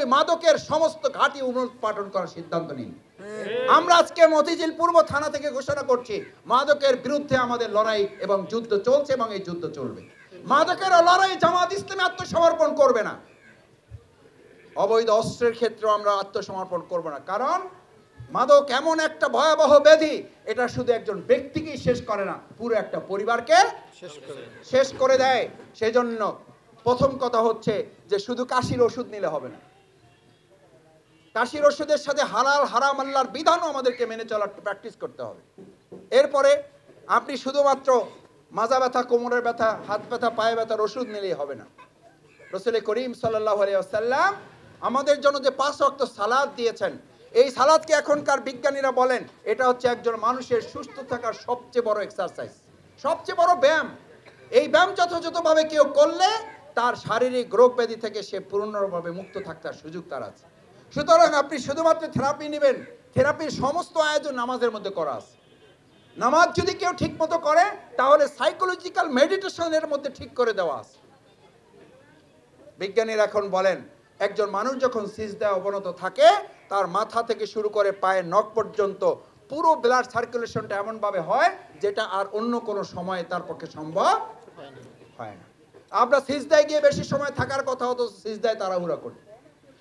ওই মাদকের সমস্ত ঘাঁটি উৎপাটন করার সিদ্ধান্ত নিন। আমরা আজকে মতিঝিল পূর্ব থানা থেকে ঘোষণা করছি, মাদকের বিরুদ্ধে আমাদের লড়াই এবং যুদ্ধ চলছে এবং এই যুদ্ধ চলবে। মাদকের লড়াই জামাত ইসলামী আত্মসমর্পণ করবে না, অবৈধ অস্ত্রের ক্ষেত্রে আমরা আত্মসমর্পণ করব না। কারণ মাদক এমন একটা ভয়াবহ ব্যাধি, এটা শুধু একজন ব্যক্তিকেই শেষ করে না, পুরো একটা পরিবারকে শেষ করে দেয়। সেজন্য প্রথম কথা হচ্ছে যে শুধু কাশির ওষুধ নিলে হবে না, কাশির ওষুধের সাথে হালাল হারাম আল্লাহর বিধানও আমাদেরকে মেনে চলার প্র্যাকটিস করতে হবে। এরপরে আপনি শুধুমাত্র মাজা ব্যথা, কোমরের ব্যথা, হাত ব্যথা, পায়ে ব্যথার ওষুধ নিলেই হবে না। রাসূল করিম সাল্লাল্লাহু আলাইহি ওয়াসাল্লাম আমাদের জন্য যে 5 ওয়াক্ত সালাত দিয়েছেন, এই সালাতকে এখনকার বিজ্ঞানীরা বলেন এটা হচ্ছে একজন মানুষের সুস্থ থাকার সবচেয়ে বড় এক্সারসাইজ, সবচেয়ে বড় ব্যায়াম। এই ব্যায়াম যথাযথভাবে কেউ করলে তার শারীরিক রোগ ব্যাধি থেকে সে পূর্ণভাবে মুক্ত থাকার সুযোগ তার আছে। সুতরাং আপনি শুধুমাত্র থেরাপি নেবেন, থেরাপির সমস্ত আয়োজন নামাজের মধ্যে করা আছে। নামাজ যদি কেউ ঠিক মতো করে তাহলে সাইকোলজিক্যাল মেডিটেশনের মধ্যে ঠিক করে দেওয়া আছে। বিজ্ঞানীরা এখন বলেন একজন মানুষ যখন সিজদায় অবনত থাকে, তার মাথা থেকে শুরু করে পায়ের নখ পর্যন্ত পুরো ব্লাড সার্কুলেশনটা এমনভাবে হয় যেটা আর অন্য কোনো সময়ে তার পক্ষে সম্ভব হয় না। আমরা সিজদায় গিয়ে বেশি সময় থাকার কথা হতো, সিজদায় তাড়াহুড়া করি।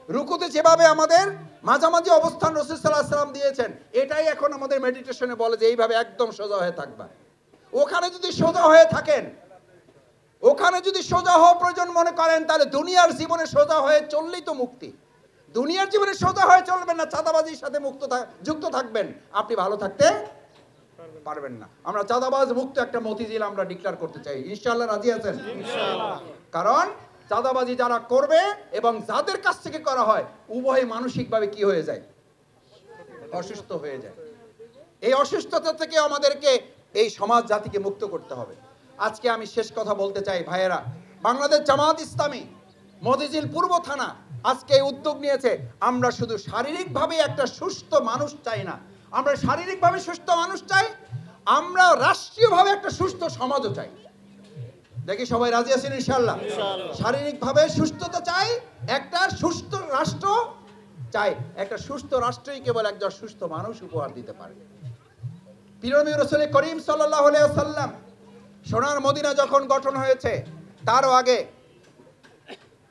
রুকুতে যেভাবে আমাদের মাঝামাঝি অবস্থান রাসূল সাল্লাল্লাহু আলাইহি ওয়াসাল্লাম দিয়েছেন, এটাই এখন আমাদের মেডিটেশনে বলে যে এইভাবে একদম সোজা হয়ে থাকবা। ওখানে যদি সোজা হয়ে থাকেন, ওখানে যদি সোজা হওয়া প্রয়োজন মনে করেন, তাহলে দুনিয়ার জীবনে সোজা হয়ে চললেই তো মুক্তি। দুনিয়ার জীবনে সোজা হয়ে চলবেন না, চাঁদাবাজির সাথে যুক্ত থাকবেন, আপনি ভালো থাকতে পারবেন না। আমরা চাঁদাবাজ মুক্ত একটা মতিঝিল আমরা ডিক্লেয়ার করতে চাই, ইনশাআল্লাহ রাজি আছেন? ইনশাআল্লাহ। কারণ চাঁদাবাজি যারা করবে এবং যাদের কাছ থেকে করা হয়, উভয় মানসিকভাবে কি হয়ে যায়? অসুস্থ হয়ে যায়। এই অসুস্থতা থেকে আমাদেরকে এই সমাজ জাতিকে মুক্ত করতে হবে। আজকে আমি শেষ কথা বলতে চাই ভাইয়েরা, বাংলাদেশ জামাত ইসলামী মতিঝিল পূর্ব থানা আজকে এই উদ্যোগ নিয়েছে। আমরা শুধু শারীরিকভাবে একটা সুস্থ মানুষ চাই না, আমরা শারীরিকভাবে সুস্থ মানুষ চাই, আমরা রাষ্ট্রীয়ভাবে একটা সুস্থ সমাজও চাই। দেখি সবাই রাজি আছেন ইনশাআল্লাহ? শারীরিকভাবে সুস্থতা চাই, একটা সুস্থ রাষ্ট্র চাই। একটা সুস্থ রাষ্ট্রই কেবল একজন সুস্থ মানুষ উপহার দিতে পারে। প্রিয় নবী রাসূল করিম সাল্লাল্লাহু আলাইহি ওয়াসাল্লাম সোনার মদিনা যখন গঠন হয়েছে, তারও আগে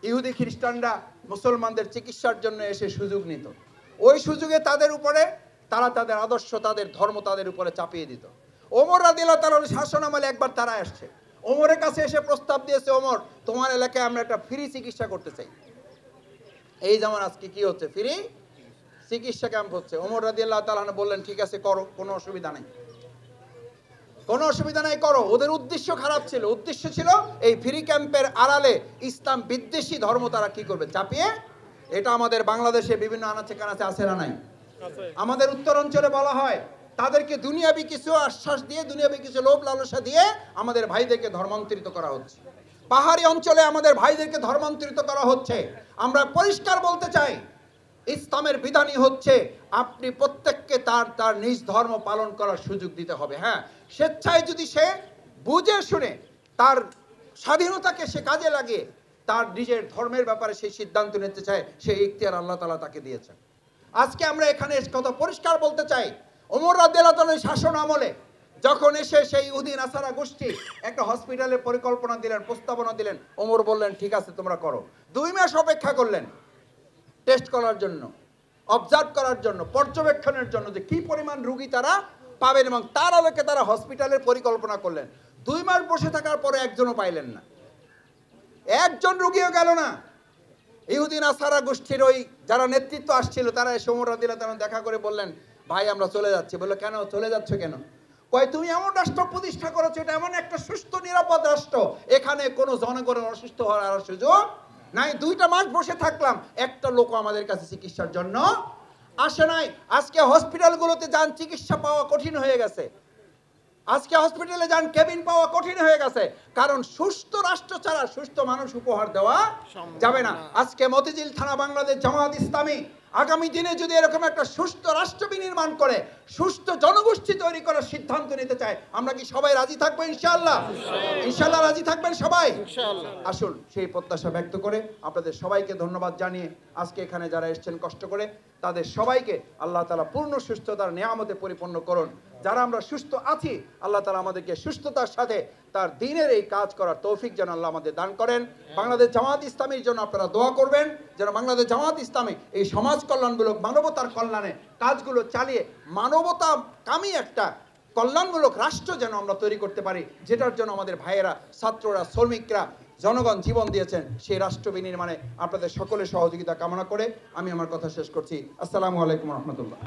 ইহুদি খ্রিস্টানরা মুসলমানদের চিকিৎসার জন্য এসে সুযোগ নিত। ওই সুযোগে তাদের উপরে তারা তাদের আদর্শ, তাদের ধর্ম তাদের উপরে চাপিয়ে দিত। ওমর রাদিয়াল্লাহু তাআলার শাসন আমলে একবার তারা আসছে, ওমরের কাছে এসে প্রস্তাব দিয়েছে, ওমর তোমার এলাকায় আমরা একটা ফ্রি চিকিৎসা করতে চাই। এই যেমন আজকে কি হচ্ছে, ফ্রি চিকিৎসা ক্যাম্প হচ্ছে। ওমর রাদিয়াল্লাহু তাআলা বললেন ঠিক আছে করো, কোনো অসুবিধা নেই, কোনো অসুবিধা নাই, করো। ওদের উদ্দেশ্য খারাপ ছিল, উদ্দেশ্য ছিল এই ফ্রি ক্যাম্পের আড়ালে ইসলাম বিদ্বেষী ধর্ম তারা কি করবে, চাপিয়ে। এটা আমাদের বাংলাদেশে বিভিন্ন আনাচে কানাচে আছে না নাই? আমাদের উত্তর অঞ্চলে বলা হয় তাদেরকে দুনিয়াবি কিছু আশ্বাস দিয়ে, দুনিয়াবি কিছু লোভ লালসা দিয়ে আমাদের ভাইদেরকে ধর্মান্তরিত করা হচ্ছে। পাহাড়ি অঞ্চলে আমাদের ভাইদেরকে ধর্মান্তরিত করা হচ্ছে। আমরা পরিষ্কার বলতে চাই, ইসলামের বিধানই হচ্ছে আপনি প্রত্যেককে তার তার নিজ ধর্ম পালন করার সুযোগ দিতে হবে। হ্যাঁ, স্বেচ্ছায় যদি সে বুঝে শুনে তার স্বাধীনতাকে সে কাজে লাগিয়ে তার নিজের ধর্মের ব্যাপারে সেই সিদ্ধান্ত নিতে চায়, সেই ইখতিয়ার আল্লাহ তাআলা তাকে দিয়েছেন। আজকে আমরা এখানে কথা পরিষ্কার বলতে চাই, ওমর রাদিয়াল্লাহু তাআলার শাসন আমলে যখন এসে সেই ইহুদি নাসারা গোষ্ঠী একটা হসপিটালের পরিকল্পনা দিলেন, প্রস্তাবনা দিলেন, ওমর বললেন ঠিক আছে তোমরা করো। 2 মাস অপেক্ষা করলেন টেস্ট করার জন্য, অবজার্ভ করার জন্য, পর্যবেক্ষণের জন্য যে কি পরিমাণ রোগী তারা পাবেন, এবং তার আলোকে তারা হসপিটালের পরিকল্পনা করলেন। 2 মাস বসে থাকার পরে একজনও পাইলেন না, একজন রোগীও গেল না। ইহুদি নাসারা গোষ্ঠীর ওই যারা নেতৃত্ব আসছিল তারা এসে ওমর রাদিয়াল্লাহু তাআলা দেখা করে বললেন ভাই আমরা চলে যাচ্ছি। বললো কেন চলে যাচ্ছ কেন? কয় তুমি এমন রাষ্ট্র প্রতিষ্ঠা করেছো, এটা এমন একটা সুস্থ নিরাপদ রাষ্ট্র, এখানে কোনো জনগণের অসুস্থ হওয়ার সুযোগ নাই। 2টা মাস বসে থাকলাম, একটা লোক আমাদের কাছে চিকিৎসার জন্য আসে নাই। আজকে হসপিটালগুলোতে যান, চিকিৎসা পাওয়া কঠিন হয়ে গেছে। আজকে হসপিটালে যান, কেবিন পাওয়া কঠিন হয়ে গেছে, কারণ সুস্থ রাষ্ট্র ছাড়া সুস্থ মানুষ উপহার দেওয়া যাবে না। আজকে মতিঝিল থানা বাংলাদেশ জামাত ইসলামী আগামী দিনে যদি এরকম একটা সুস্থ রাষ্ট্র বিনির্মাণ করে সুস্থ জনগোষ্ঠী তৈরি করার সিদ্ধান্ত নিতে চায়, আমরা কি সবাই রাজি থাকবো ইনশাআল্লাহ? ইনশাআল্লাহ রাজি থাকবেন সবাই? আসুন সেই প্রত্যাশা ব্যক্ত করে আপনাদের সবাইকে ধন্যবাদ জানিয়ে আজকে এখানে যারা এসেছেন কষ্ট করে তাদের সবাইকে আল্লাহ তাআলা পূর্ণ সুস্থতার নিয়ামতে পরিপূর্ণ করুন। যারা আমরা সুস্থ আছি আল্লাহ তাআলা আমাদেরকে সুস্থতার সাথে তার দ্বীনের এই কাজ করার তৌফিক যেন আল্লাহ আমাদের দান করেন। বাংলাদেশ জামাত ইসলামীর জন্য আপনারা দোয়া করবেন যেন বাংলাদেশ জামাত ইসলামী এই সমাজ কল্যাণমূলক মানবতার কল্যাণে কাজগুলো চালিয়ে মানবতা কামী একটা কল্যাণমূলক রাষ্ট্র যেন আমরা তৈরি করতে পারি, যেটার জন্য আমাদের ভাইয়েরা, ছাত্ররা, শ্রমিকরা, জনগণ জীবন দিয়েছেন। সেই রাষ্ট্র বিনির্মাণে আপনাদের সকলের সহযোগিতা কামনা করে আমি আমার কথা শেষ করছি। আসসালামু আলাইকুম রহমতুল্লাহ।